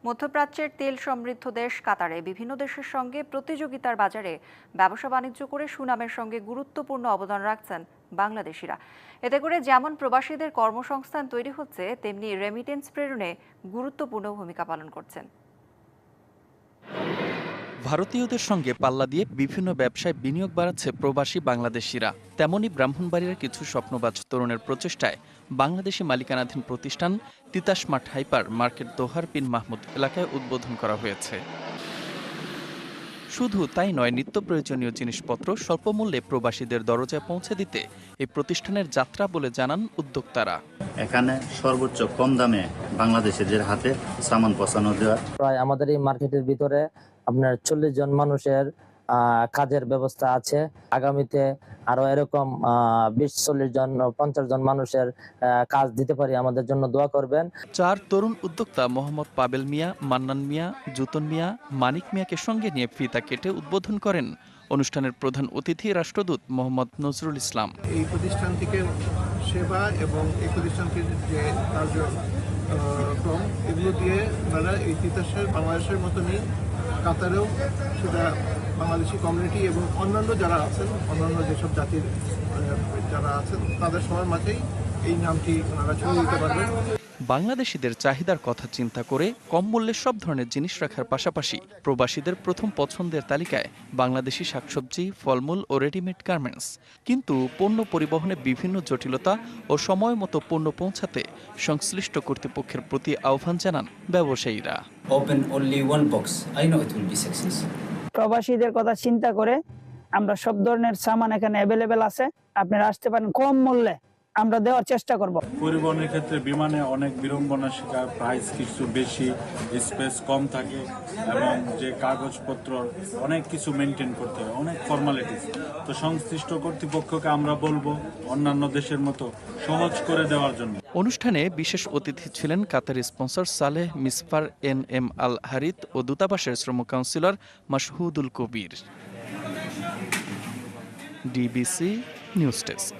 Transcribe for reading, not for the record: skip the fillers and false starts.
মধ্যপ্রাচ্যের তেল সমৃদ্ধ দেশ কাতারে বিভিন্ন দেশের সঙ্গে প্রতিযোগিতার বাজারে ব্যবসা বাণিজ্য করে সুনামের সঙ্গে গুরুত্বপূর্ণ অবদান রাখছেন বাংলাদেশিরা। এতে করে যেমন প্রবাসীদের কর্মসংস্থান তৈরি হচ্ছে, তেমনি রেমিটেন্স প্রেরণে গুরুত্বপূর্ণ ভূমিকা পালন করছেন। ভারতীয়দের সঙ্গে পাল্লা দিয়ে বিভিন্ন ব্যবসায় বিনিয়োগ বাড়াচ্ছে প্রবাসী বাংলাদেশিরা। তেমনি ব্রাহ্মণবাড়িয়ার কিছু স্বপ্নবাজ তরুণের প্রচেষ্টায় বাংলাদেশি মালিকানাধীন প্রতিষ্ঠান তিতাস মার্ট হাইপার মার্কেট দোহার বিন মাহমুদ এলাকায় উদ্বোধন করা হয়েছে। শুধু তাই নয়, নিত্য প্রয়োজনীয় জিনিসপত্র স্বল্প মূল্যে প্রবাসীদের দরজায় পৌঁছে দিতে এই প্রতিষ্ঠানের যাত্রা বলে জানান উদ্যোক্তারা। এখানে সর্বোচ্চ কম দামে বাংলাদেশিদের হাতে সামান পৌঁছানো দেওয়া। প্রায় আমাদের এই মার্কেটের ভিতরে আপনার 40 জন মানুষের কাজের ব্যবস্থা আছে। আগামীতে আরো এরকম 20-40 জন 50 জন মানুষের কাজ দিতে পারি, আমাদের জন্য দোয়া করবেন। 4 তরুণ উদ্যোক্তা মোহাম্মদ পাবেল মিয়া, মান্নান মিয়া, জুতন মিয়া, মানিক মিয়াকে সঙ্গে নিয়ে ফিতা কেটে উদ্বোধন করেন। অনুষ্ঠানের প্রধান অতিথি রাষ্ট্রদূত মোহাম্মদ নজরুল ইসলাম। এই প্রতিষ্ঠানটিকে সেবা এবং এই প্রতিষ্ঠানটির যে কার্যক্রম এগুলো দিয়ে ওনারা এই তিতাসের বাংলাদেশের মতনই কাতারেও সেটা বাংলাদেশি কমিউনিটি এবং অন্যান্য যারা আছেন, অন্যান্য যেসব জাতির যারা আছেন তাদের সবার মাঝেই এই নামটি ওনারা ছড়িয়ে দিতে পারবেন। বাংলাদেশিদের চাহিদার কথা চিন্তা করে কম মূল্যে সব ধরনের জিনিস রাখার পাশাপাশি প্রবাসীদের প্রথম পছন্দের তালিকায় বাংলাদেশি শাকসবজি, ফলমূল ও রেডিমেড গার্মেন্টস। কিন্তু পণ্য পরিবহনে বিভিন্ন জটিলতা ও সময় মতো পণ্য পৌঁছাতে সংশ্লিষ্ট কর্তৃপক্ষের প্রতি আহ্বান জানান ব্যবসায়ীরা। প্রবাসীদের কথা চিন্তা করে আমরা সব ধরনের সামান এখানে অ্যাভেলেবেল আছে, আপনারা আসতে পারেন, কম মূল্যে আমরা দেওয়ার চেষ্টা করব। পরিবহনের ক্ষেত্রে বিমানে অনেক বিড়ম্বনা শিকার, প্রাইস কিছু বেশি, স্পেস কম থাকে এবং যে কাগজপত্র অনেক কিছু মেনটেন করতে হয়, অনেক ফর্মালিটিস। তো সংশ্লিষ্ট কর্তৃপক্ষকে আমরা বলবো অন্যান্য দেশের মতো সহজ করে দেওয়ার জন্য। অনুষ্ঠানে বিশেষ অতিথি ছিলেন কাতারি স্পন্সর সালেহ মিসফার NM আল হারিত ও দূতাবাসের শ্রম কাউন্সিলর মাশহুদুল কবির। DBC news desk.